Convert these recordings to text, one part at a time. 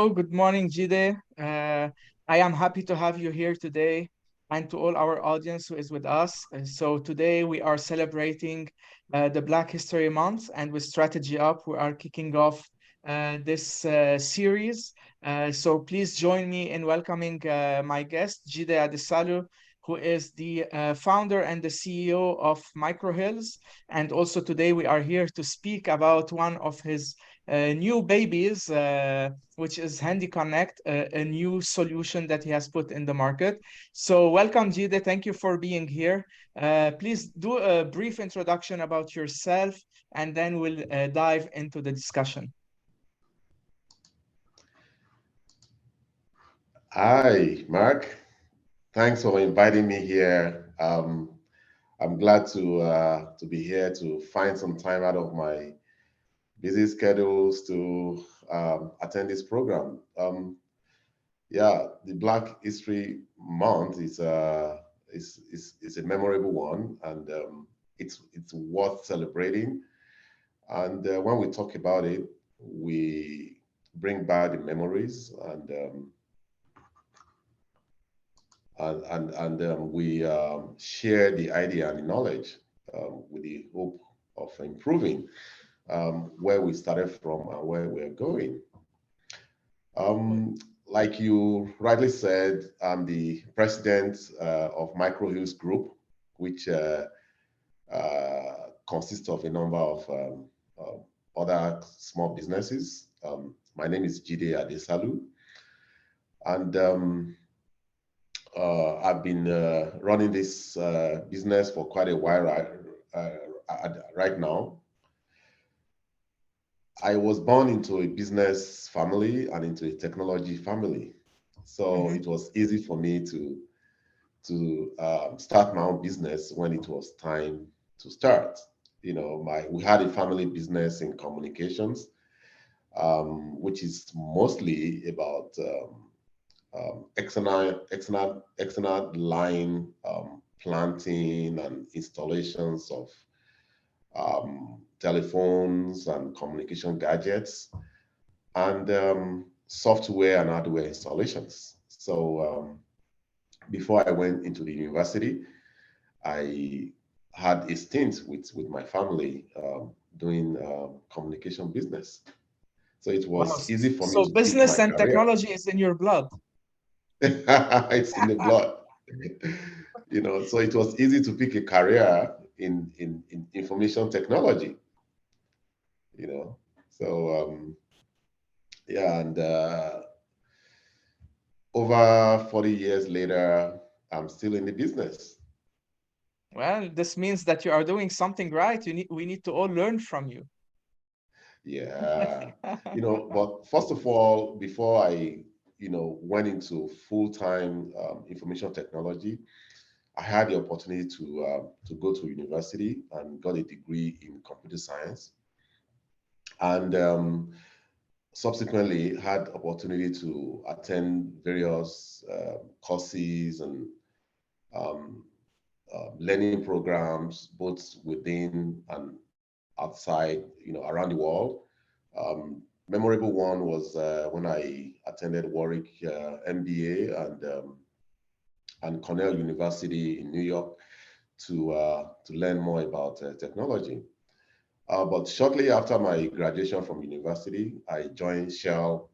Hello, good morning, Jide. I am happy to have you here today and to all our audience who is with us. So today we are celebrating the Black History Month, and with Strategy Up, we are kicking off this series. So please join me in welcoming my guest, Jide Adesalu, who is the founder and the CEO of Microhills. And also today we are here to speak about one of his new babies, which is HandyConnect, a new solution that he has put in the market. So welcome, Jide. Thank you for being here. Please do a brief introduction about yourself, and then we'll dive into the discussion. Hi, Mark. Thanks for inviting me here. I'm glad to be here to find some time out of my busy schedules to attend this program. Yeah, the Black History Month is a memorable one, and it's worth celebrating. And when we talk about it, we bring back the memories and we share the idea and the knowledge with the hope of improving where we started from and where we're going. Like you rightly said, I'm the president of Microhills Group, which consists of a number of other small businesses. My name is Jide Adesalu, and I've been running this business for quite a while right now. I was born into a business family and into a technology family, so Mhm. it was easy for me to start my own business when it was time to start. You know, we had a family business in communications, which is mostly about external line planting and installations of telephones and communication gadgets and software and hardware installations. So before I went into the university, I had a stint with my family doing communication business. So it Wow. was easy for me So to pick business my and career. technology is in your blood. It's in the blood. So it was easy to pick a career in information technology, you know. So yeah, and over 40 years later, I'm still in the business. Well, this means that you are doing something right. We need to all learn from you. Yeah. But first of all, before I went into full-time information technology, I had the opportunity to go to university and got a degree in computer science, and subsequently had opportunity to attend various courses and um, learning programs, both within and outside, around the world. Memorable one was when I attended Warwick MBA and Cornell University in New York to learn more about technology. But shortly after my graduation from university, I joined Shell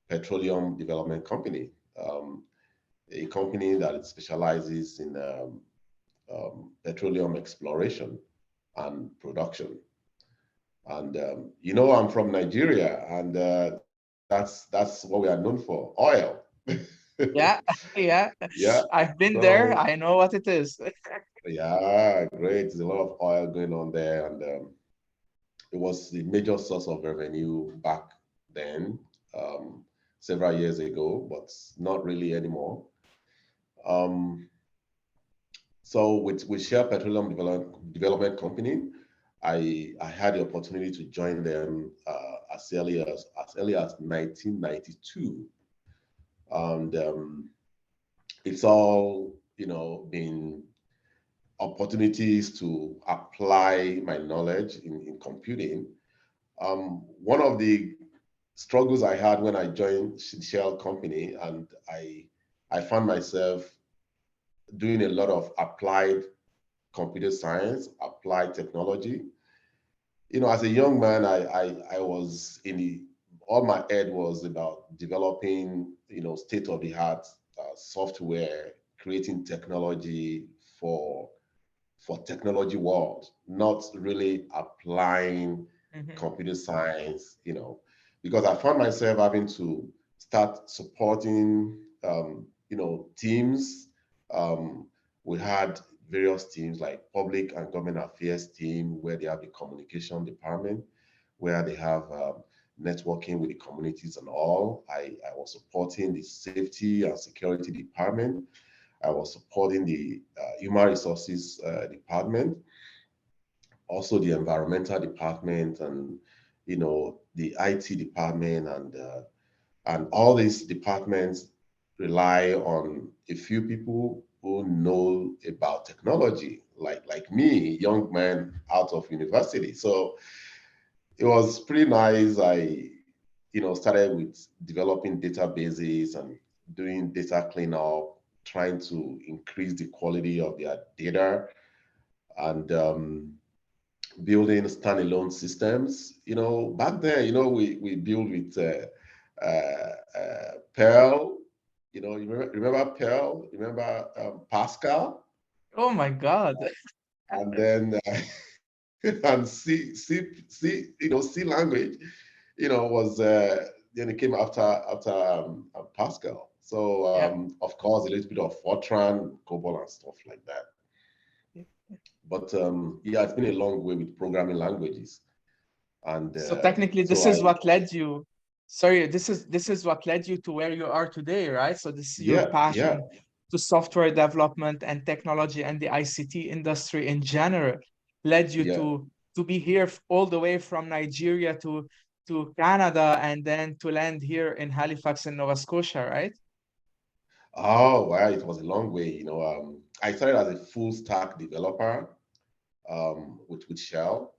Petroleum Development Company, um, a company that specializes in petroleum exploration and production. And I'm from Nigeria, and that's what we are known for, oil. Yeah, yeah. Yeah. I've been there. So I know what it is. yeah, great. There's a lot of oil going on there, and it was the major source of revenue back then, um, several years ago, but not really anymore. Um, so with Shell Petroleum Development Company, I had the opportunity to join them as early as 1992, and it's all been opportunities to apply my knowledge in computing. One of the struggles I had when I joined Shell company, and I found myself doing a lot of applied computer science, applied technology. As a young man, I was in the all my head was about developing, state of the art software, creating technology for technology world, not really applying Hmm. computer science, because I found myself having to start supporting, teams. Um, we had various teams like public and government affairs team, where they have the communication department, where they have networking with the communities and all. I was supporting the safety and security department. I was supporting the human resources department, also the environmental department, and the IT department, and all these departments rely on a few people who know about technology, like me, young man out of university. So it was pretty nice. I started with developing databases and doing data cleanup, trying to increase the quality of their data, and building standalone systems. Back then, we build with Perl. You remember Perl? Remember Pascal? Oh my God. And then and C language, was then it came after Pascal. So Yeah. of course a little bit of Fortran, COBOL, and stuff like that. But yeah, it's been a long way with programming languages, and So technically, so this I is what led you. Sorry, this is what led you to where you are today, right? So this is your yeah, yeah, passion to software development and technology and the ICT industry in general led you yeah. to be here all the way from Nigeria to Canada and then to land here in Halifax in Nova Scotia, right? Oh, well, it was a long way. I started as a full stack developer with Shell.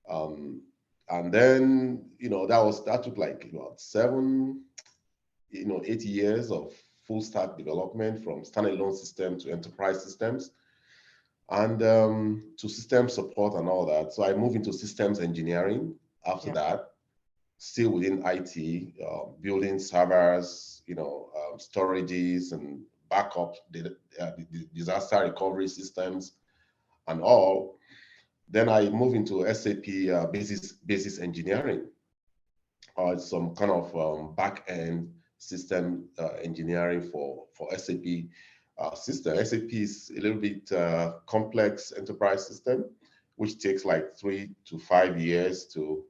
Um, and then, that took like about 8 years of full stack development, from standalone system to enterprise systems, and to system support and all that. So I moved into systems engineering after Yeah. that, still within IT, building servers, storages and backup, disaster recovery systems and all. Then I moved into SAP basis engineering, some kind of back end system engineering for SAP system. SAP is a little bit complex enterprise system, which takes like 3 to 5 years to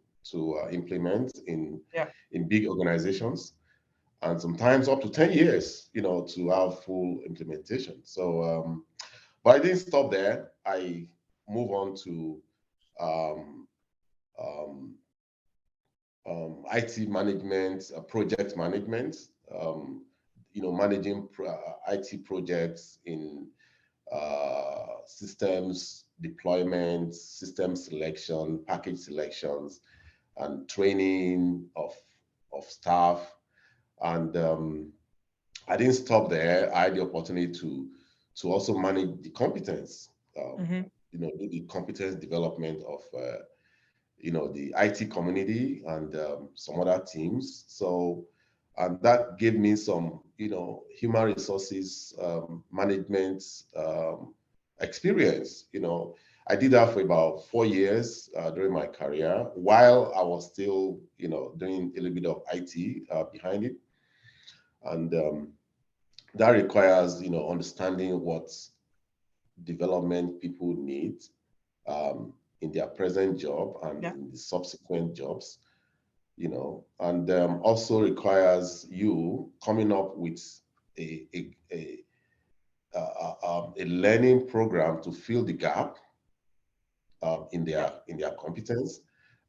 implement Yeah. in big organizations, and sometimes up to 10 years, to have full implementation. So, but I didn't stop there. I move on to um, um, IT management, project management, managing IT projects in systems deployment, system selection, package selections, and training of staff. And I didn't stop there. I had the opportunity to also manage the competence, Hmm. do the competence development of the IT community and some other teams. So, and that gave me some, human resources management experience. I did that for about 4 years during my career, while I was still, doing a little bit of IT behind it. And that requires, understanding what development people need in their present job and Yeah. in the subsequent jobs, and also requires you coming up with a learning program to fill the gap in Yeah. their competence,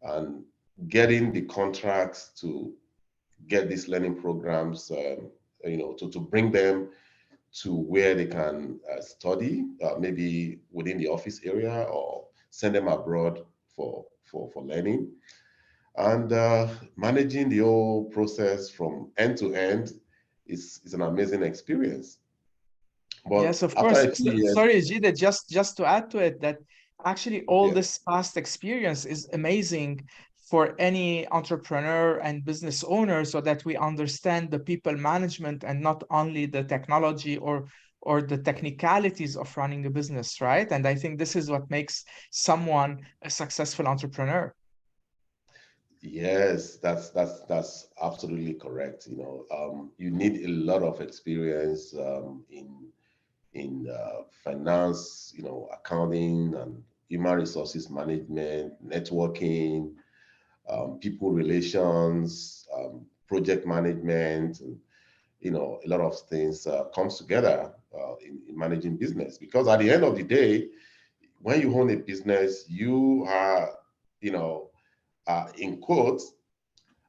and getting the contracts to get these learning programs, to bring them to where they can study, maybe within the office area, or send them abroad for learning. And managing the whole process from end to end is an amazing experience. But Yes, of after course. a few years, Sorry, Jide, just to add to it, that actually all yeah, this past experience is amazing for any entrepreneur and business owner, so that we understand the people management and not only the technology or the technicalities of running a business, right? And I think this is what makes someone a successful entrepreneur. yes, that's absolutely correct. You need a lot of experience in finance, accounting and human resources management, networking, people relations, project management, and a lot of things comes together in managing business. Because at the end of the day, when you own a business, you are, you know, in quotes,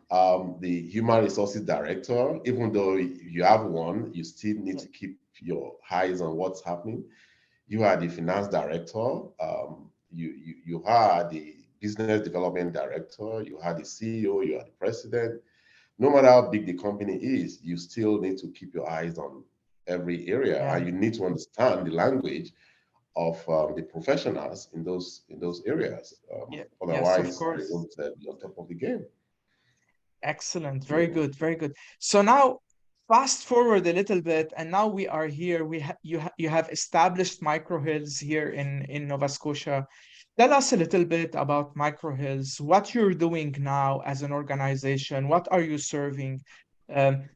the human resources director. Even though you have one, you still need to keep your eyes on what's happening. You are the finance director. You are the business development director. You are the CEO. You are the president. No matter how big the company is, you still need to keep your eyes on every area, Yeah, and you need to understand the language of the professionals in those areas. yeah, yes, of Otherwise, they course. won't be on top of the game. Excellent. You Very know. good. Very good. So now fast forward a little bit, and now we are here. You have established Microhills here in Nova Scotia. Tell us a little bit about Microhills, what you're doing now as an organization, what are you serving,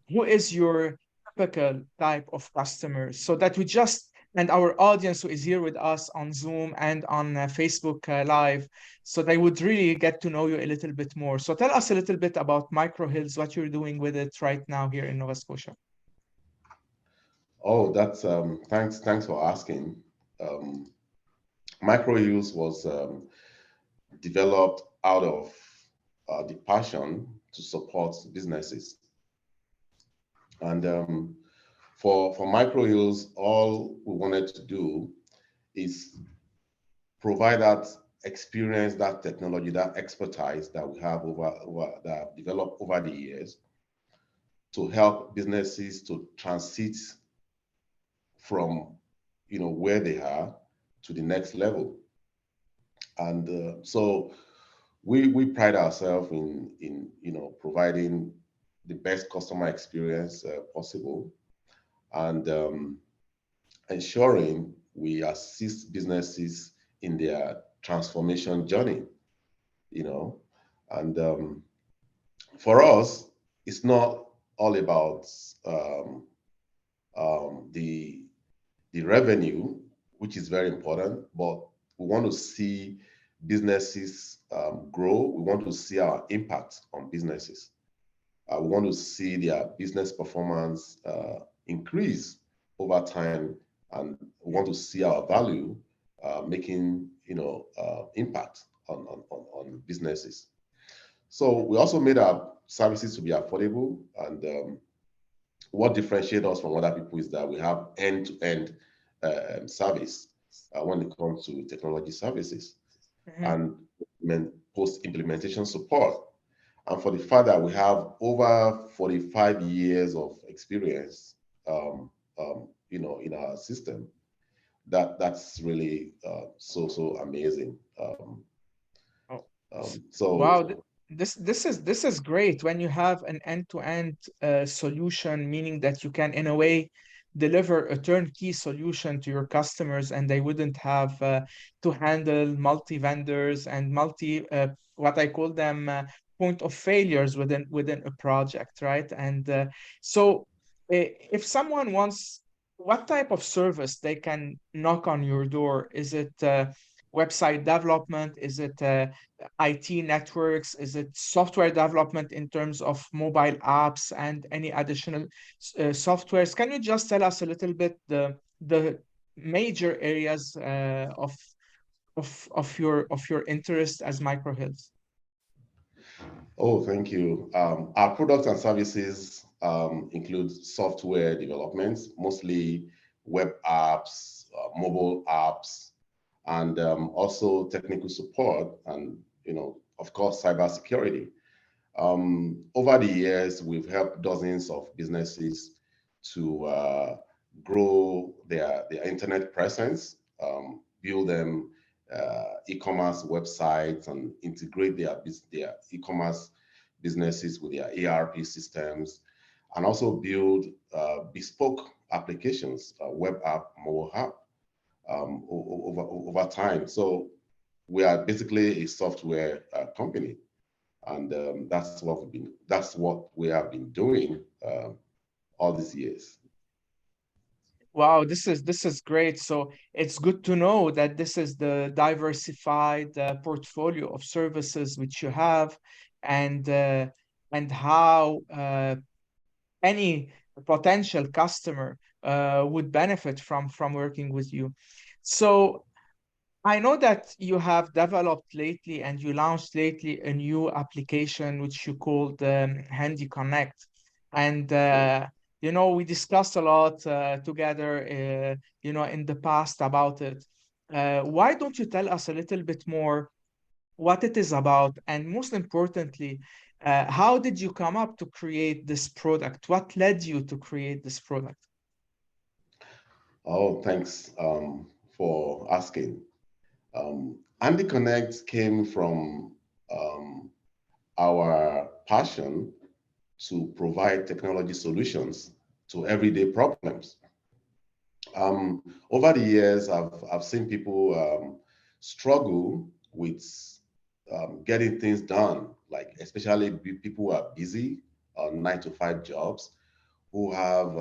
who is your typical type of customers, so that we just and our audience who is here with us on Zoom and on Facebook Live, so they would really get to know you a little bit more. So tell us a little bit about Microhills, what you're doing with it right now here in Nova Scotia. Oh, that's thanks for asking. Um, Microhills was developed out of the passion to support businesses. And for Microhills, all we wanted to do is provide that experience, that technology, that expertise that we have that have developed over the years to help businesses to transit from where they are to the next level. And so we pride ourselves in providing the best customer experience possible, and ensuring we assist businesses in their transformation journey. You know, and for us, it's not all about um, the revenue, which is very important, but we want to see businesses grow. We want to see our impact on businesses. We want to see their business performance increase over time, and we want to see our value making impact on businesses. So we also made our services to be affordable, and what differentiates us from other people is that we have end-to-end service when it comes to technology services Mhm. and post-implementation support. And for the father, we have over 45 years of experience, in our system. That's really so amazing. Oh, So, wow, this is great when you have an end-to-end solution, meaning that you can, in a way, deliver a turnkey solution to your customers, and they wouldn't have to handle multi-vendors and multi what I call them point of failures within a project, right? And so, if someone wants, what type of service they can knock on your door? Is it website development? Is it IT networks? Is it software development in terms of mobile apps and any additional softwares? Can you just tell us a little bit the major areas of your interest as Microhills? oh, thank you. Our products and services include software developments, mostly web apps, mobile apps, and also technical support, and of course, cybersecurity. Over the years, we've helped dozens of businesses to grow their internet presence, build them e-commerce websites, and integrate their e-commerce businesses with their ERP systems, and also build bespoke applications, web app, mobile app, over time. So we are basically a software company, and that's what we have been doing all these years. Wow, this is great. So it's good to know that this is the diversified portfolio of services which you have, and how any potential customer would benefit from working with you. So I know that you have developed lately and you launched lately a new application which you called HandyConnect. And we discussed a lot together, in the past about it. Why don't you tell us a little bit more what it is about, and most importantly, how did you come up to create this product? What led you to create this product? Oh, thanks for asking. Andy Connect came from our passion to provide technology solutions to everyday problems. Over the years, I've seen people struggle with getting things done, like especially people who are busy on 9 to 5 jobs, who have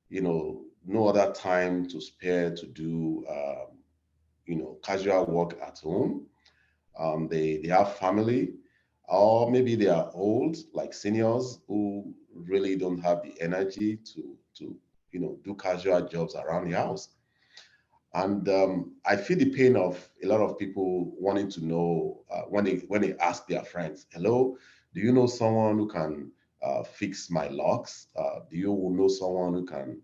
no other time to spare to do casual work at home. They have family, or maybe they are old, like seniors who really don't have the energy to do casual jobs around the house. And I feel the pain of a lot of people wanting to know when they ask their friends, "Hello, do you know someone who can fix my locks? Do you know someone who can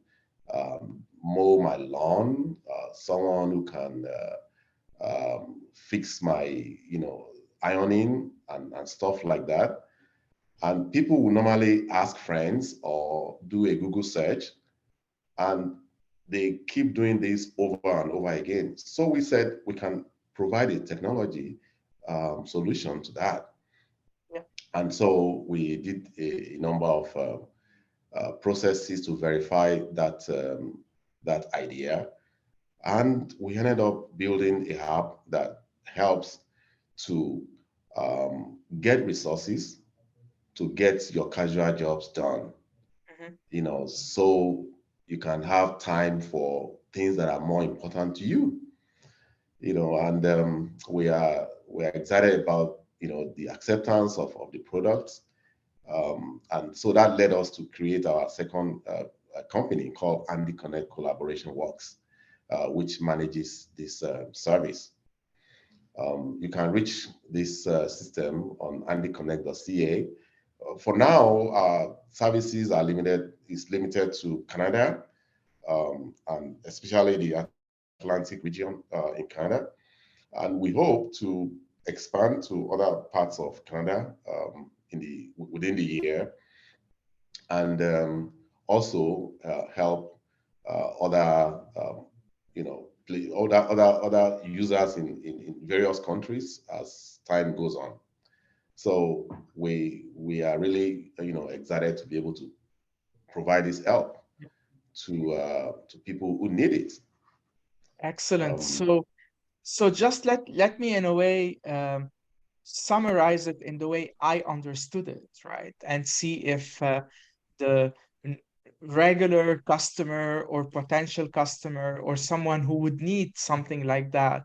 mow my lawn? Someone who can fix my, ironing and stuff like that?" And people will normally ask friends or do a Google search, and they keep doing this over and over again. So we said we can provide a technology solution to that. Yeah. And so we did a number of processes to verify that idea. And we ended up building a app that helps to get resources to get your casual jobs done, Mhm. so you can have time for things that are more important to you, and we are excited about, the acceptance of the product. And so that led us to create our second company called Andy Connect Collaboration Works, which manages this service. You can reach this system on andyconnect.ca. For now, services are limited to Canada, and especially the Atlantic region in Canada. And we hope to expand to other parts of Canada within the year, and also help other other users in various countries as time goes on. So we are really excited to be able to provide this help to people who need it. Excellent. Um, So just let me in a way summarize it in the way I understood it, right? And see if the n- regular customer or potential customer or someone who would need something like that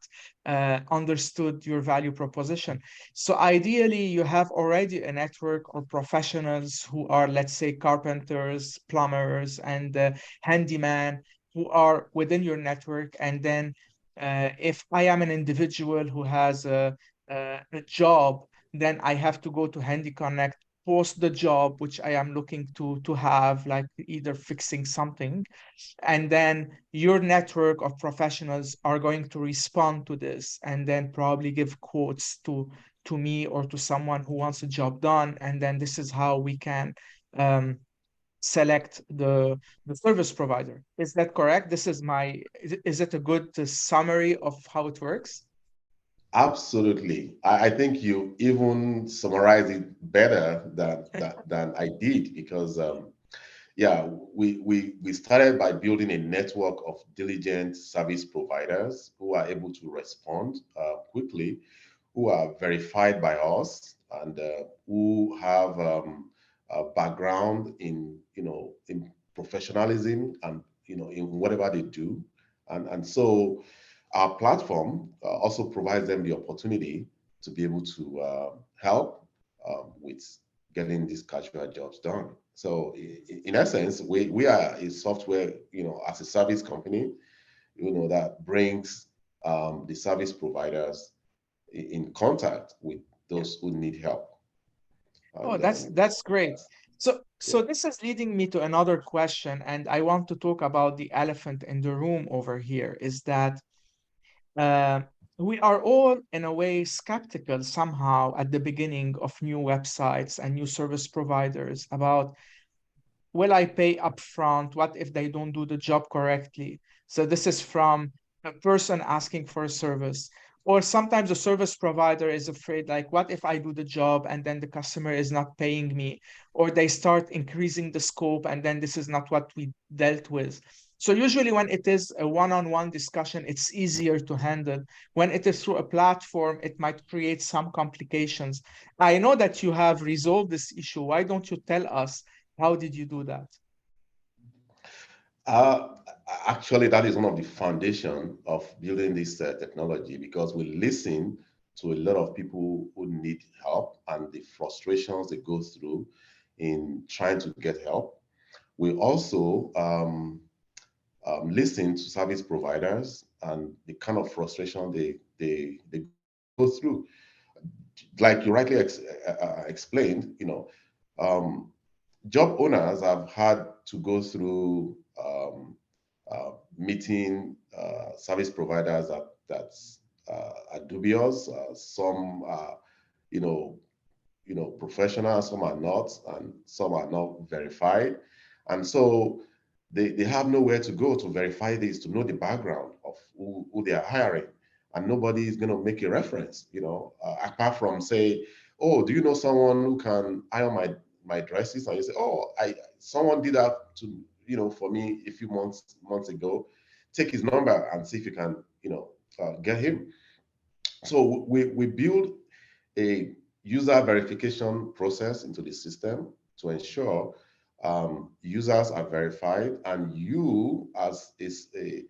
understood your value proposition. So ideally, you have already a network of professionals who are, let's say, carpenters, plumbers, and handyman who are within your network. And then if I am an individual who has a job, then I have to go to HandyConnect, post the job which I am looking to have, like either fixing something, and then your network of professionals are going to respond to this and then probably give quotes to me or to someone who wants a job done, and then this is how we can um, select the service provider. Is that correct? Is it a good summary of how it works? Absolutely. I think you even summarized it better than I did because yeah, we started by building a network of diligent service providers who are able to respond quickly, who are verified by us, and who have a background in in professionalism and in whatever they do, and so our platform also provides them the opportunity to be able to help with getting these casual jobs done. So in essence, we are a software, as a service company, that brings the service providers in contact with those who need help. Oh, And that's great. So yeah. this is leading me to another question, and I want to talk about the elephant in the room over here, is that uh, we are all, in a way, skeptical somehow at the beginning of new websites and new service providers about, will I pay upfront? What if they don't do the job correctly? So this is from a person asking for a service. Or sometimes the service provider is afraid, like, what if I do the job and then the customer is not paying me? Or they start increasing the scope and then this is not what we dealt with. So usually when it is a one-on-one discussion, it's easier to handle. When it is through a platform, it might create some complications. I know that you have resolved this issue. Why don't you tell us how did you do that? Uh, Actually, that is one of the foundation of building this technology because we listen to a lot of people who need help and the frustrations they go through in trying to get help. We also listen to service providers and the kind of frustration they go through. Like you rightly explained, um, job owners have had to go through meeting service providers that are dubious. Some are, you know, professional, some are not, and some are not verified. And so they have nowhere to go to verify this, to know the background of who they are hiring. And nobody is going to make a reference, apart from say, oh, do you know someone who can iron my dresses? And you say, oh, someone did that for me a few months ago. Take his number and see if you can, get him. So we build a user verification process into the system to ensure users are verified, and you as the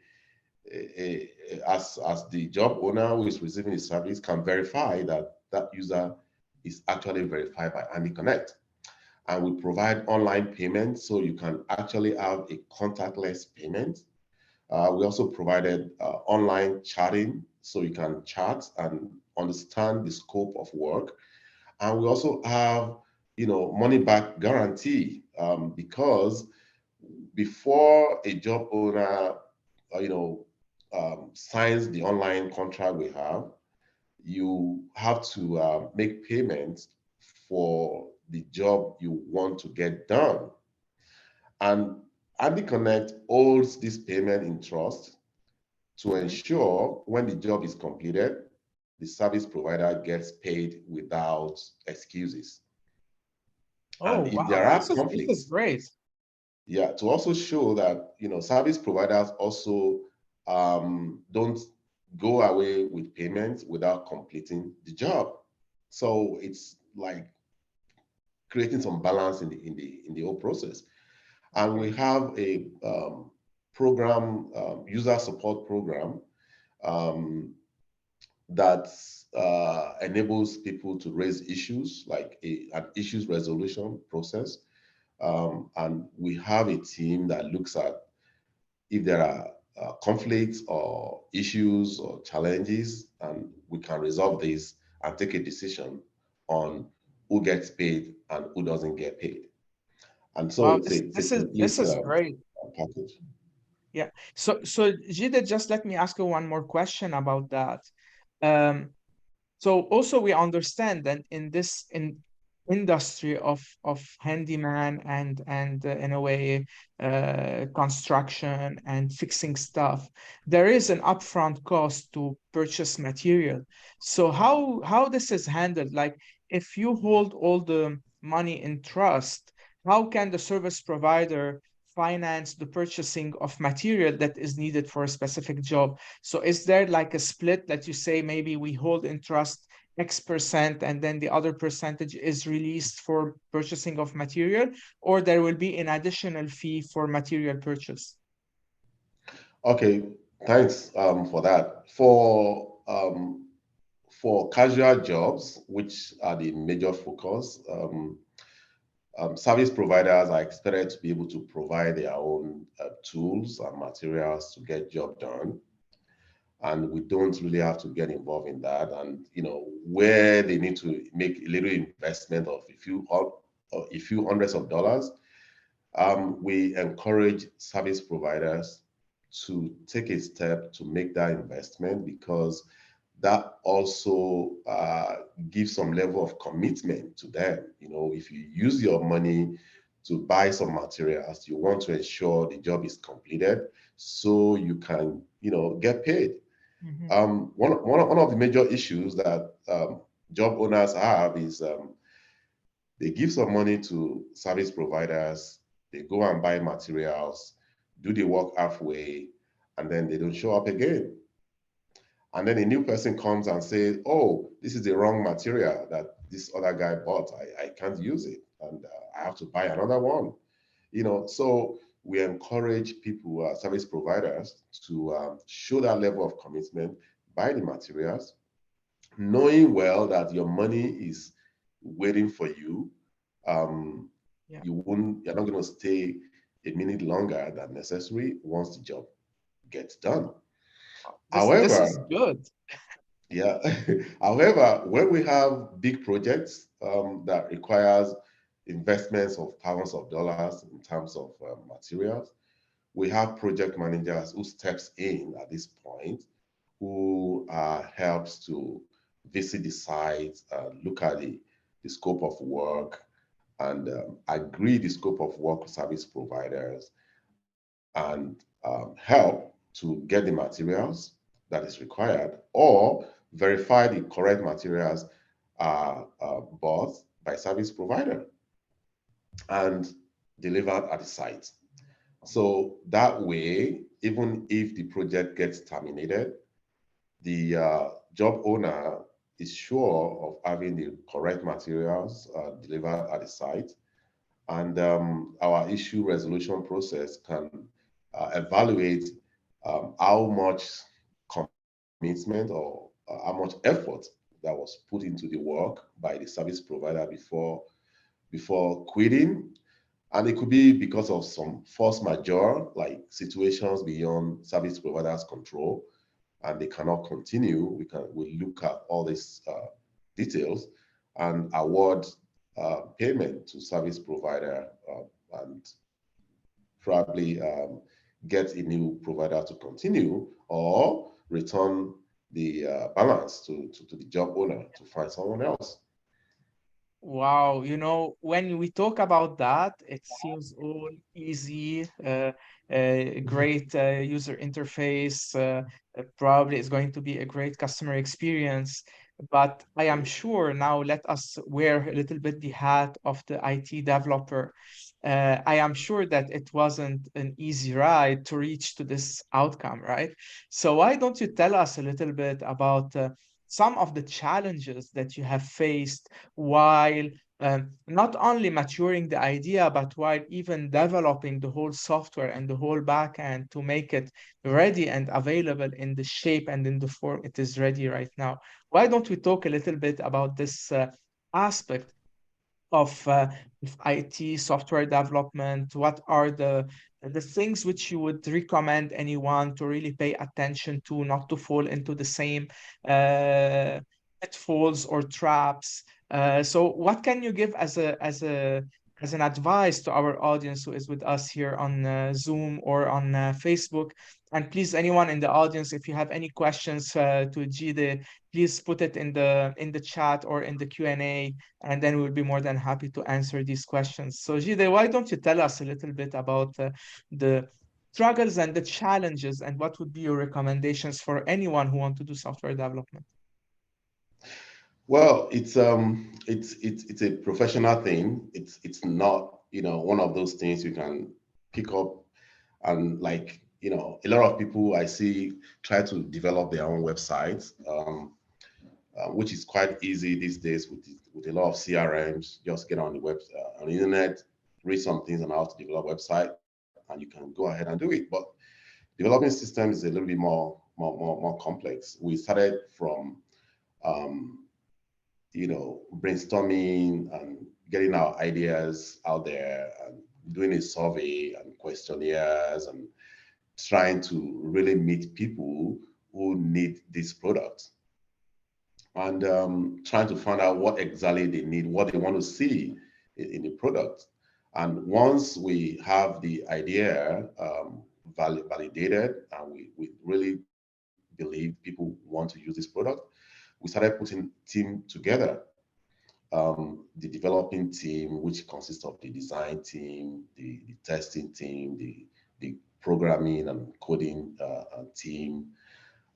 job owner who is receiving the service can verify that that user is actually verified by HandyConnect. And we provide online payment so you can actually have a contactless payment. We also provided online chatting so you can chat and understand the scope of work. And we also have, money back guarantee because before a job owner, signs the online contract we have, you have to make payments for the job you want to get done. And AndyConnect holds this payment in trust to Mhm. ensure when the job is completed, the service provider gets paid without excuses. Oh, And if wow. there are This is conflicts, great. yeah, to also show that service providers also don't go away with payments without completing the job. So it's like creating some balance in the whole process. And we Okay. have a program, user support program um, that enables people to raise issues, like an issues resolution process. And we have a team that looks at if there are conflicts or issues or challenges, and we can resolve this and take a decision on who gets paid and who doesn't get paid. And so Wow, it's a this complete is great. package. Yeah. So Jide, just let me ask you one more question about that. Um, So also we understand that in this industry of handyman and in a way construction and fixing stuff, there is an upfront cost to purchase material. So how this is handled? Like if you hold all the money in trust, how can the service provider finance the purchasing of material that is needed for a specific job? So is there like a split that you say maybe we hold in trust X% and then the other percentage is released for purchasing of material, or there will be an additional fee for material purchase? Okay, thanks for that. For casual jobs, which are the major focus, service providers are expected to be able to provide their own tools and materials to get job done, and we don't really have to get involved in that. And where they need to make a little investment of a few hundreds of dollars, we encourage service providers to take a step to make that investment, because that also gives some level of commitment to them. If you use your money to buy some materials, you want to ensure the job is completed so you can, get paid. Mhm. One of the major issues that job owners have is they give some money to service providers, they go and buy materials, do the work halfway, and then they don't show up again. And then a new person comes and says, "Oh, this is the wrong material that this other guy bought. I can't use it, and I have to buy another one." So we encourage people, service providers, to show that level of commitment, buy the materials, knowing well that your money is waiting for you. Um, Yeah. you're not going to stay a minute longer than necessary once the job gets done. This However, is good. yeah, however, when we have big projects that requires investments of thousands of dollars in terms of materials, we have project managers who steps in at this point, who helps to visit the site, look at the scope of work, and agree the scope of work with service providers, and help to get the materials that is required, or verify the correct materials are bought by service provider and delivered at the site. So that way, even if the project gets terminated, the job owner is sure of having the correct materials delivered at the site. And our issue resolution process can evaluate how much commitment or how much effort that was put into the work by the service provider before quitting. And it could be because of some force majeure, like situations beyond service providers' control, and they cannot continue. We look at all these details and award payment to service provider, and probably get a new provider to continue, or return the balance to the job owner to find someone else. Wow, when we talk about that, it seems all easy, great user interface, probably is going to be a great customer experience. But I am sure now let us wear a little bit the hat of the IT developer. I am sure that it wasn't an easy ride to reach to this outcome, right? So why don't you tell us a little bit about some of the challenges that you have faced while not only maturing the idea, but while even developing the whole software and the whole backend to make it ready and available in the shape and in the form it is ready right now. Why don't we talk a little bit about this aspect of IT software development? What are the things which you would recommend anyone to really pay attention to, not to fall into the same pitfalls or traps? So, what can you give as a as an advice to our audience who is with us here on Zoom or on Facebook. And please, anyone in the audience, if you have any questions to Jide, please put it in the chat or in the Q&A, and then we'll be more than happy to answer these questions. So Jide, why don't you tell us a little bit about the struggles and the challenges, and what would be your recommendations for anyone who want to do software development? Well, it's a professional thing. It's not, one of those things you can pick up and, like, a lot of people I see try to develop their own websites, which is quite easy these days with a lot of CRMs. Just get on the on the internet, read some things on how to develop a website, and you can go ahead and do it. But developing systems is a little bit more complex. We started from brainstorming and getting our ideas out there and doing a survey and questionnaires and trying to really meet people who need this product, and trying to find out what exactly they need, what they want to see in the product. And once we have the idea validated and we really believe people want to use this product, we started putting team together. The developing team, which consists of the design team, the testing team, the programming and coding team,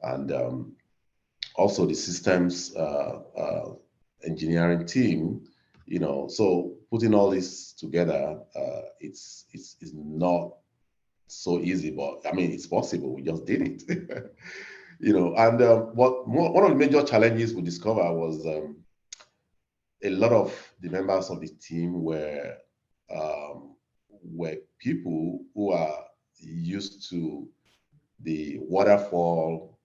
and also the systems engineering team. So putting all this together, it's not so easy, but I mean, it's possible. We just did it. And one of the major challenges we discovered was a lot of the members of the team were people who are used to the waterfall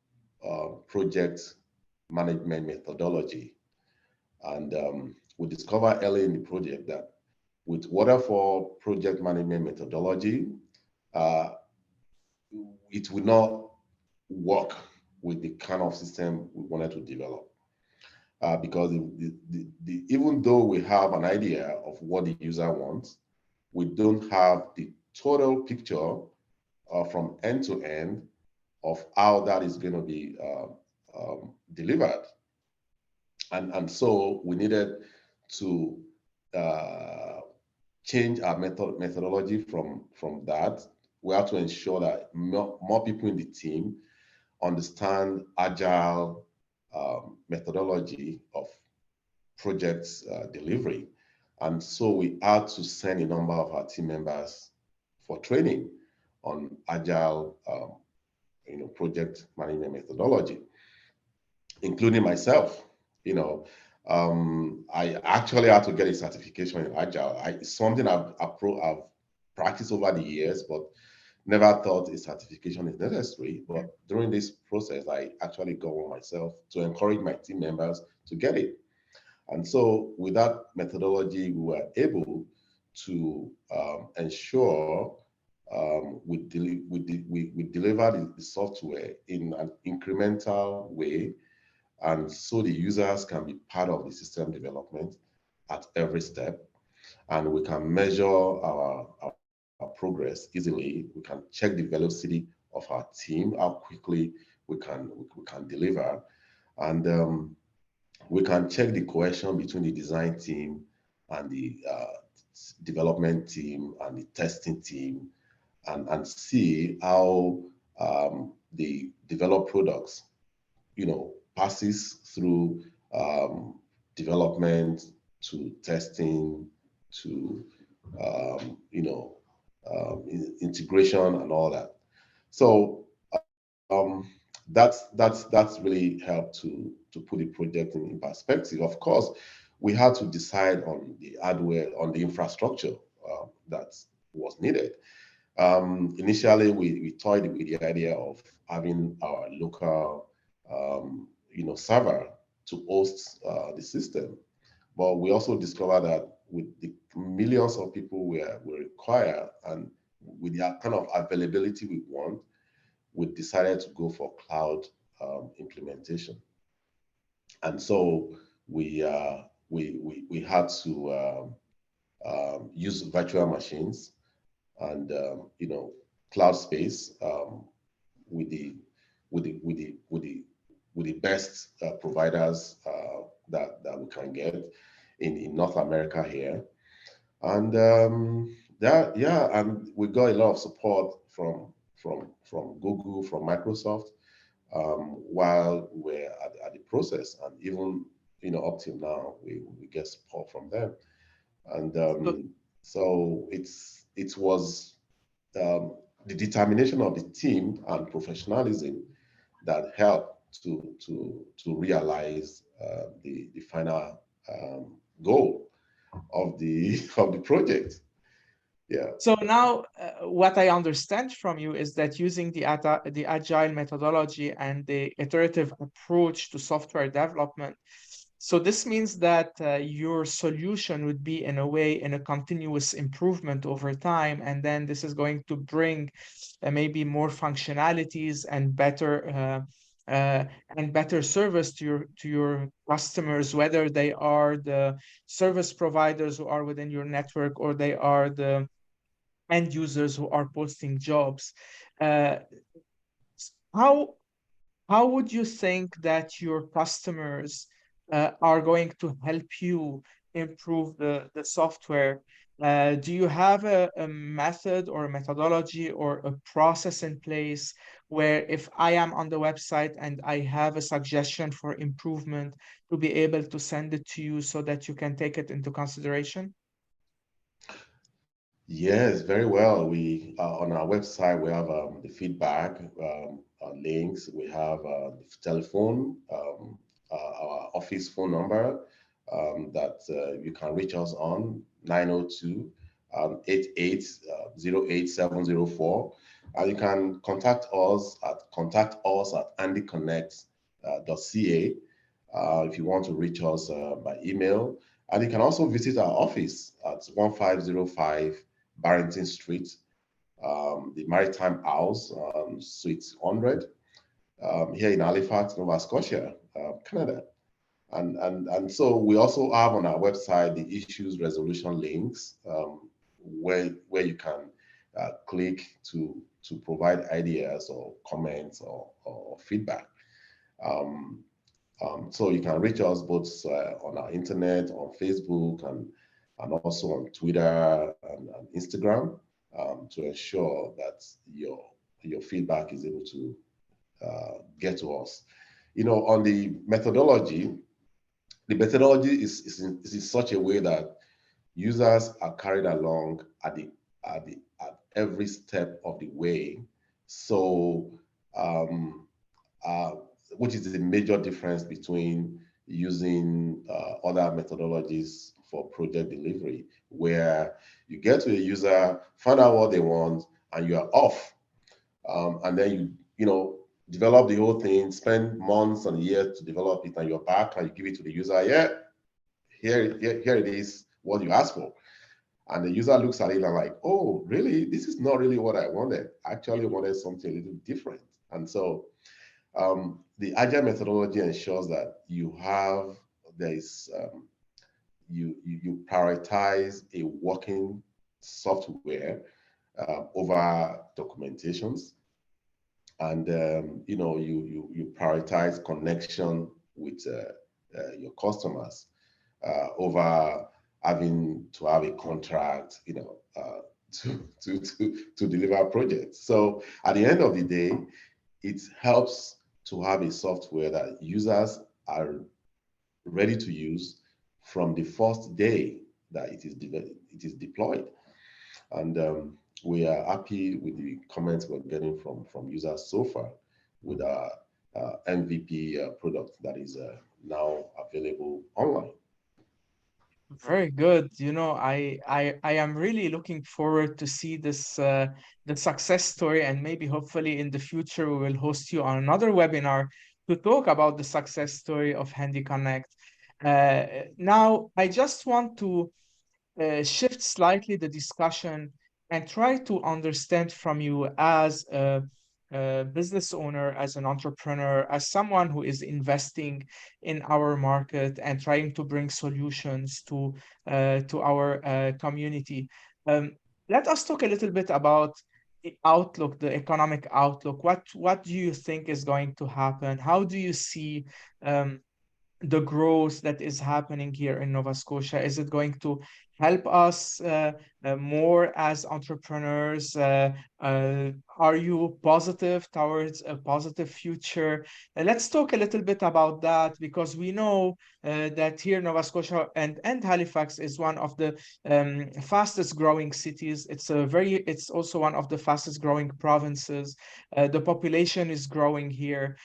project management methodology. And we discovered early in the project that with waterfall project management methodology, uh, it would not work with the kind of system we wanted to develop. Because even though we have an idea of what the user wants, we don't have the total picture from end to end of how that is going to be delivered. And so we needed to change our methodology from that. We have to ensure that more people in the team understand agile methodology of projects delivery. And so we had to send a number of our team members for training on agile project management methodology, including myself. I actually had to get a certification in agile. It's something I've practiced over the years, but never thought a certification is necessary. But during this process, I actually got one myself to encourage my team members to get it. And so with that methodology, we were able to ensure we deliver the software in an incremental way, and so the users can be part of the system development at every step, and we can measure our progress easily. We can check the velocity of our team, how quickly we can deliver, and we can check the cohesion between the design team and the development team and the testing team, and see how the developed products, passes through development to testing to integration and all that. So that's really helped to put the project in perspective. Of course, we had to decide on the hardware, on the infrastructure that was needed. Initially, we toyed with the idea of having our local, server to host the system. But we also discovered that with the millions of people we require and with the kind of availability we want, we decided to go for cloud implementation. And so we had to use virtual machines and cloud space with the with the with the with the with the best providers that we can get in North America here. And and we got a lot of support from Google, from Microsoft, while we're at the process, and even up till now we get support from them. And So, so it was um, the determination of the team and professionalism that helped to realize the final goal of the of the project. Yeah. so now, what I understand from you is that using the agile methodology and the iterative approach to software development, so this means that your solution would be in a way in a continuous improvement over time, and then this is going to bring maybe more functionalities and better service to your customers, whether they are the service providers who are within your network or they are the end users who are posting jobs. Uh, how how would you think that your customers are going to help you improve the software? Do you have a method or a methodology or a process in place where if I am on the website and I have a suggestion for improvement, to be able to send it to you so that you can take it into consideration? Yes, very well. We on our website we have the feedback links. We have the telephone, our office phone number that you can reach us on 902 88 08704. And you can contact us at handyconnect.ca if you want to reach us by email. And you can also visit our office at 1505 Barrington Street, the Maritime House, Suite 100, here in Halifax, Nova Scotia, Canada. And so we also have on our website the issues resolution links, where you can click to provide ideas or comments or feedback. Um, so you can reach us both on our internet, on Facebook, and also on Twitter and Instagram, to ensure that your feedback is able to get to us. On the methodology is in such a way that users are carried along at every step of the way. So um, uh, which is the major difference between using other methodologies for project delivery, where you get to a user, find out what they want, and you are off. And then develop the whole thing, spend months and years to develop it, and you're back and you give it to the user. Yeah, here it is, what you asked for. And the user looks at it and like, oh, really? This is not really what I wanted. I actually wanted something a little different. And so the agile methodology ensures that there is you prioritize a working software over documentations, and you prioritize connection with your customers over having to have a contract, to deliver projects. So at the end of the day, it helps to have a software that users are ready to use from the first day that it is deployed. And we are happy with the comments we're getting from users so far with our MVP product that is now available online. Very good. I am really looking forward to see this the success story, and maybe hopefully in the future we will host you on another webinar to talk about the success story of HandyConnect. Now, I just want to shift slightly the discussion and try to understand from you as business owner, as an entrepreneur, as someone who is investing in our market and trying to bring solutions to our community. Um, Let us talk a little bit about the outlook, the economic outlook. What do you think is going to happen? How do you see um, the growth that is happening here in Nova Scotia? Is it going to help us more as entrepreneurs? Are you positive towards a positive future? Let's talk a little bit about that, because we know that here Nova Scotia and Halifax is one of the fastest growing cities. It's also one of the fastest growing provinces. The population is growing here.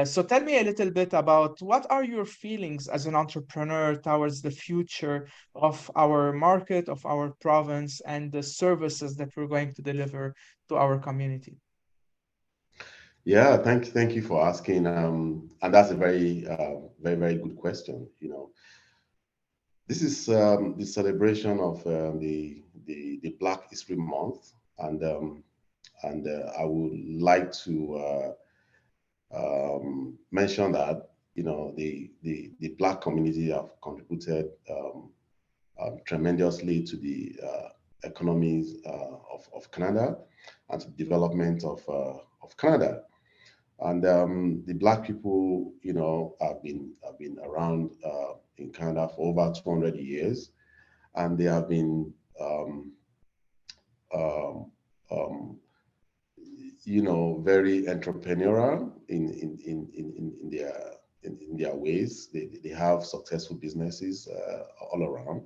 So tell me a little bit about what are your feelings as an entrepreneur towards the future of our market, of our province, and the services that we're going to deliver to our community. Yeah, thank you for asking. And that's a very good question. This is the celebration of the Black History Month, and I would like to mention that the Black community have contributed tremendously to the economies of Canada and to the development of Canada. And the Black people, have been around in Canada for over 200 years, and they have been, um, um, very entrepreneurial in their ways. They have successful businesses all around,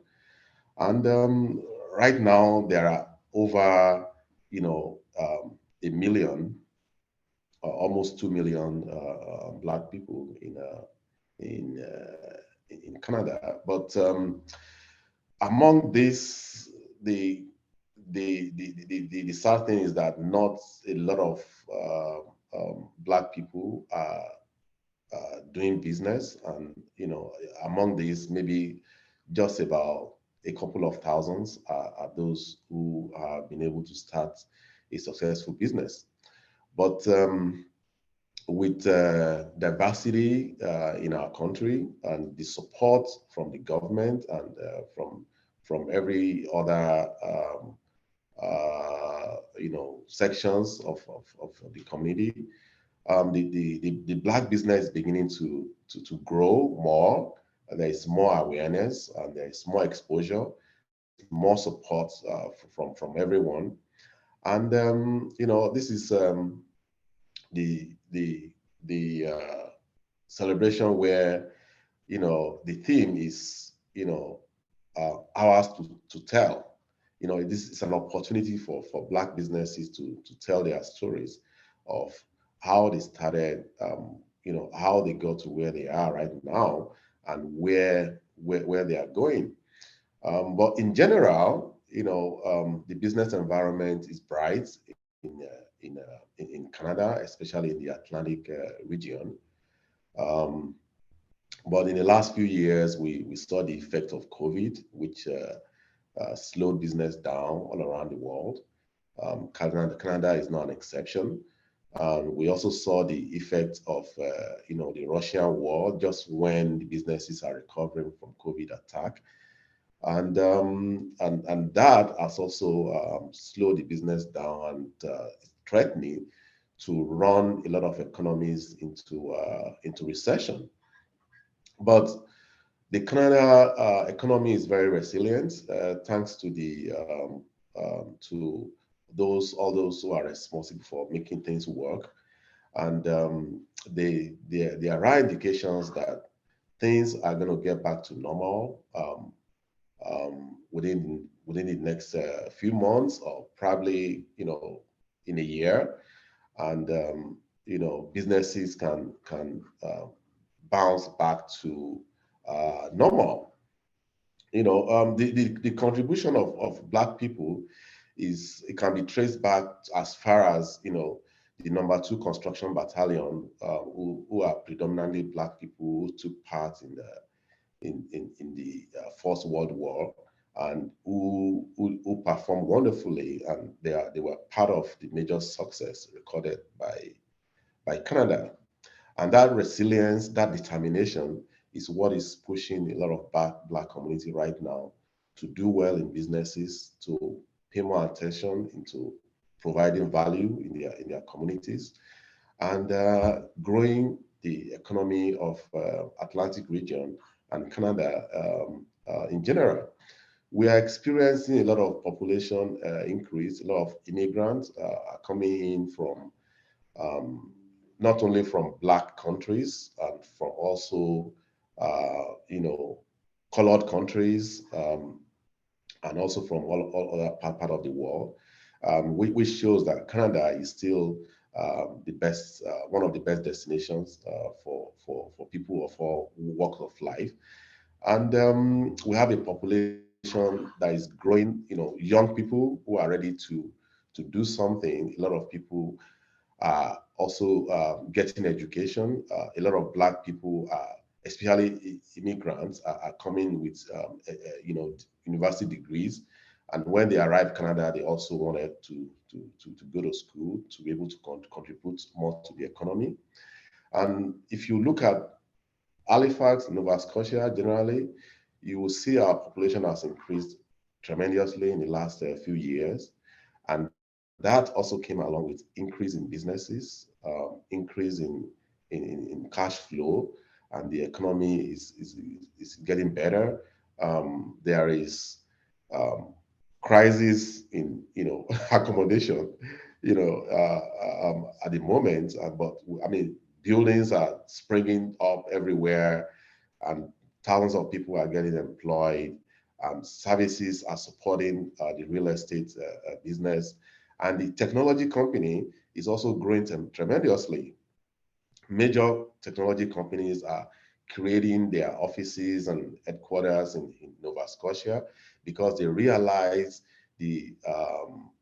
and right now there are over, a million, almost 2 million Black people in in Canada. But among this, the sad thing is that not a lot of Black people are doing business, and among these, maybe just about a couple of thousands are those who have been able to start a successful business. But with diversity in our country and the support from the government and from every other sections of the community, the Black business is beginning to grow more. There is more awareness and there is more exposure, more support from everyone. And this is the celebration where the theme is ours to tell. This is an opportunity for Black businesses to tell their stories of how they started, how they got to where they are right now, and where they are going. But in general, the business environment is bright in Canada, especially in the Atlantic region. Um, but in the last few years, we saw the effect of COVID, which slowed business down all around the world. Canada is not an exception. We also saw the effect of the Russian war just when the businesses are recovering from COVID attack, and that has also slowed the business down and threatening to run a lot of economies into recession. But the Canada economy is very resilient, thanks to the to all those who are responsible for making things work, and there are indications that things are going to get back to normal within the next few months, or probably in a year, and businesses can bounce back to normal. The contribution of Black people it can be traced back as far as the number 2 construction battalion, who are predominantly Black people who took part in the First World War, and who performed wonderfully, and they were part of the major success recorded by Canada. And that resilience, that determination is what is pushing a lot of black community right now to do well in businesses, to pay more attention into providing value in their communities, and growing the economy of Atlantic region and Canada in general. We are experiencing a lot of population increase. A lot of immigrants are coming in from um, not only from black countries and from also colored countries, and also from all other part of the world, which shows that Canada is still the best, one of the best destinations for people of all walks of life. And we have a population that is growing, young people who are ready to do something. A lot of people also getting education. A lot of black people, especially immigrants, are coming with university degrees, and when they arrive Canada, they also wanted to go to school to be able to contribute more to the economy. And if you look at Halifax, Nova Scotia, generally, you will see our population has increased tremendously in the last few years. And that also came along with increase in businesses, increase in cash flow, and the economy is getting better. There is um, crisis in accommodation, at the moment, but I mean buildings are springing up everywhere, and thousands of people are getting employed. Services are supporting the real estate business, and the technology company is also growing tremendously. Major technology companies are creating their offices and headquarters in Nova Scotia because they realize the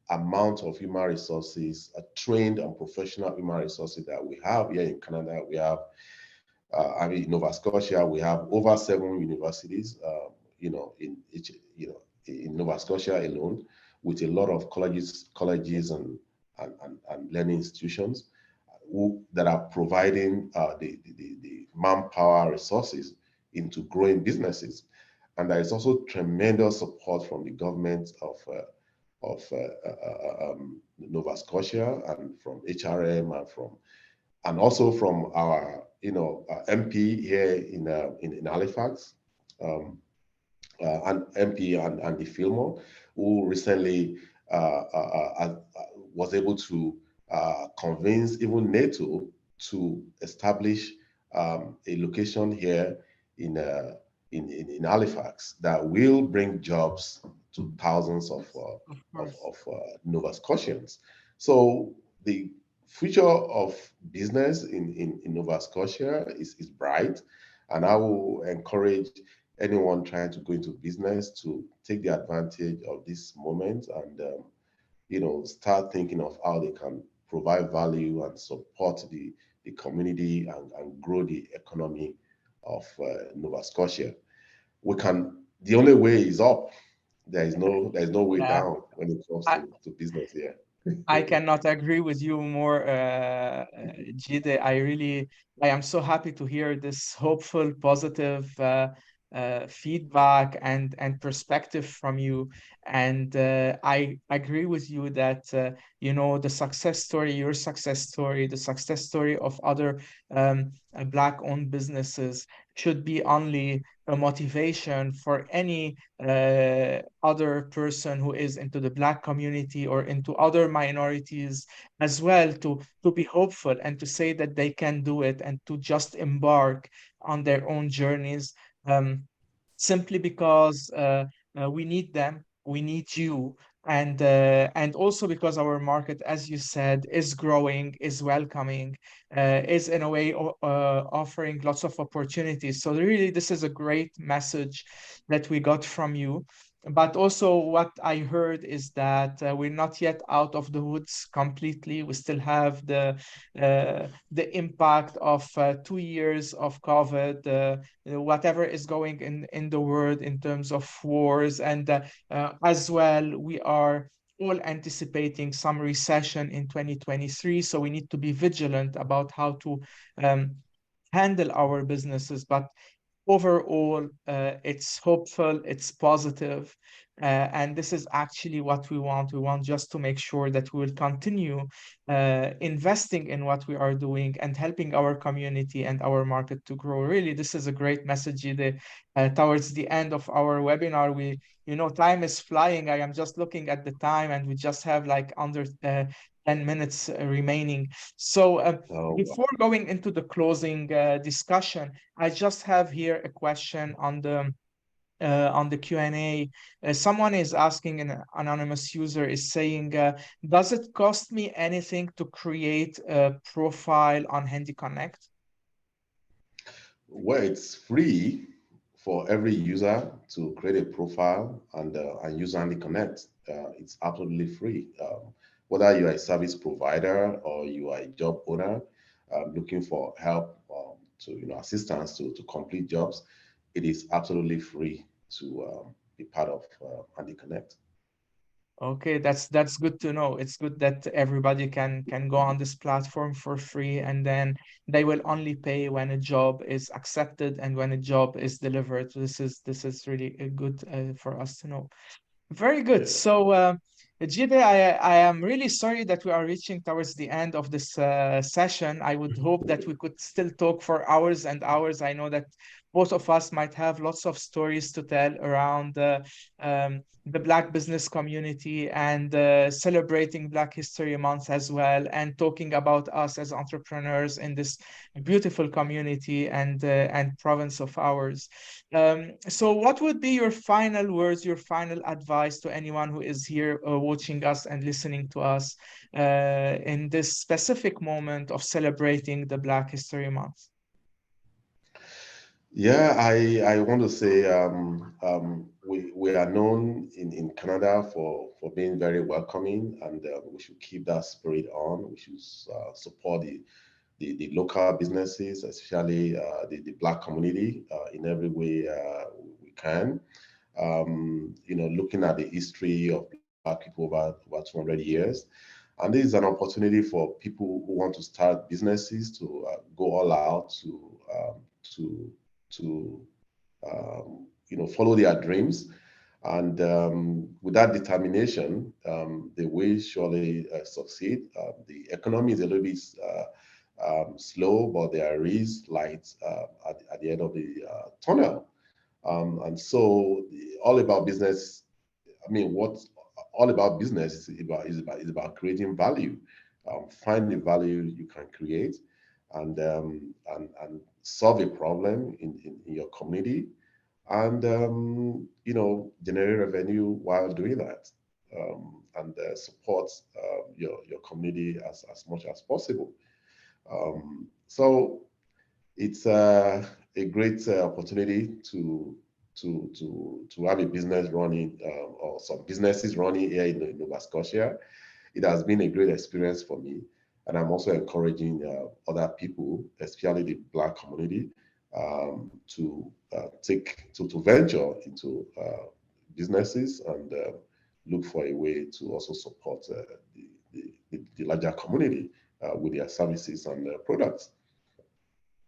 amount of human resources, trained and professional human resources that we have here in Canada. We have, in Nova Scotia, we have over 7 universities, in each, in Nova Scotia alone, with a lot of colleges and learning institutions that are providing the manpower resources into growing businesses. And there is also tremendous support from the government of Nova Scotia, and from HRM, and also from our MP here in Halifax, um, and MP and the Fillmore, who recently was able to convince even NATO to establish a location here in, uh, in Halifax that will bring jobs to thousands Yes, of course. of Nova Scotians. So the future of business in Nova Scotia is bright, and I will encourage anyone trying to go into business to take the advantage of this moment, and start thinking of how they can provide value and support the community, and grow the economy of Nova Scotia. The only way is up. There is no way Yeah. down when it comes I, to business here. I cannot agree with you more, Jide. I am so happy to hear this hopeful, positive feedback and perspective from you. And I agree with you that the success story, your success story, the success story of other Black-owned businesses should be only a motivation for any other person who is into the Black community or into other minorities as well, to be hopeful and to say that they can do it and to just embark on their own journeys, um, simply because we need them, we need you, and also because our market, as you said, is growing, is welcoming, is in a way offering lots of opportunities. So really, this is a great message that we got from you. But also what I heard is that we're not yet out of the woods completely. We still have the impact of 2 years of COVID, whatever is going in the world in terms of wars, and as well we are all anticipating some recession in 2023. So we need to be vigilant about how to um, handle our businesses. But overall, it's hopeful, it's positive, and this is actually what we want. We want just to make sure that we will continue investing in what we are doing and helping our community and our market to grow. Really, this is a great message. Towards the end of our webinar, time is flying. I am just looking at the time, and we just have like under 10 minutes remaining. So Oh, before going into the closing discussion, I just have here a question on the Q&A. Someone is asking, an anonymous user is saying, does it cost me anything to create a profile on HandyConnect? well, it's free for every user to create a profile and use HandyConnect. It's absolutely free. Whether you are a service provider or you are a job owner looking for help to assistance to complete jobs, it is absolutely free to be part of HandyConnect. Okay, that's good to know. It's good that everybody can go on this platform for free, and then they will only pay when a job is accepted and when a job is delivered. This is really good for us to know. Very good. Yeah. So, Jide, I am really sorry that we are reaching towards the end of this session. I would hope that we could still talk for hours and hours. I know that both of us might have lots of stories to tell around the Black business community and celebrating Black History Month as well, and talking about us as entrepreneurs in this beautiful community and province of ours. So what would be your final words, your final advice to anyone who is here watching us and listening to us in this specific moment of celebrating the Black History Month? Yeah, I want to say we are known in Canada for being very welcoming, and we should keep that spirit on. We should support the local businesses, especially the Black community, in every way we can. Looking at the history of Black people over 200 years, and this is an opportunity for people who want to start businesses to go all out to to follow their dreams. And with that determination, they will surely succeed. The economy is a little bit slow, but there is light at the end of the tunnel. And so, all about business. I mean, what all about business is about creating value. Find the value you can create, and solve a problem in your community, and generate revenue while doing that, and support your community as much as possible. So it's a great opportunity to have a business running, or some businesses running here in Nova Scotia. It has been a great experience for me, and I'm also encouraging other people, especially the Black community, to venture into businesses and look for a way to also support the larger community with their services and products.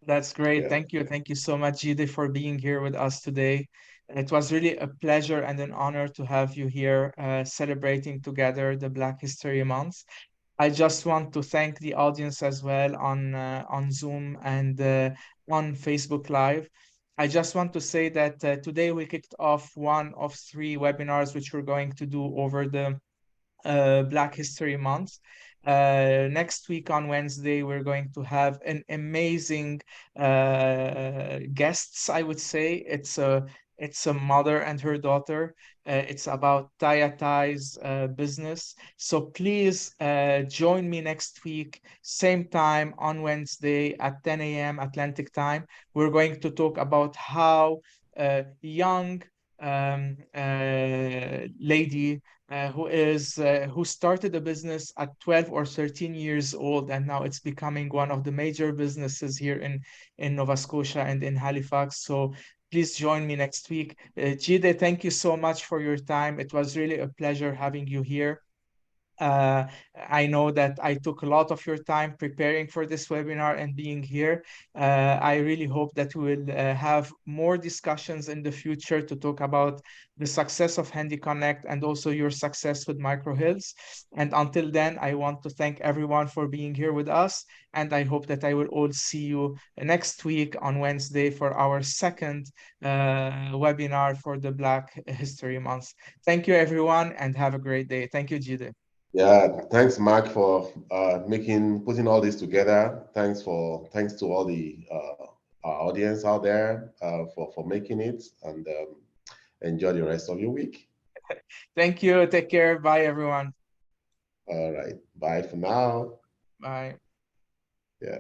That's great. Yeah. Thank you. Thank you so much, Jide, for being here with us today. It was really a pleasure and an honor to have you here celebrating together the Black History Month. I just want to thank the audience as well on Zoom and on Facebook Live. I just want to say that today we kicked off one of three webinars which we're going to do over the Black History Month. Next week on Wednesday, we're going to have an amazing guests, I would say. It's a mother and her daughter. It's about Taya Tai's business. So please join me next week, same time on Wednesday at 10 a.m. Atlantic time. We're going to talk about how young lady who started a business at 12 or 13 years old, and now it's becoming one of the major businesses here in Nova Scotia and in Halifax. So please join me next week. Jide, thank you so much for your time. It was really a pleasure having you here. Uh, I know that I took a lot of your time preparing for this webinar and being here. I really hope that we will have more discussions in the future to talk about the success of HandyConnect and also your success with Microhills. And until then, I want to thank everyone for being here with us. And I hope that I will all see you next week on Wednesday for our second webinar for the Black History Month. Thank you, everyone, and have a great day. Thank you, Jide. Yeah, thanks, Mark, for putting all this together. Thanks to all the our audience out there for making it, and enjoy the rest of your week. Thank you. Take care. Bye, everyone. All right, bye for now. Bye. Yeah.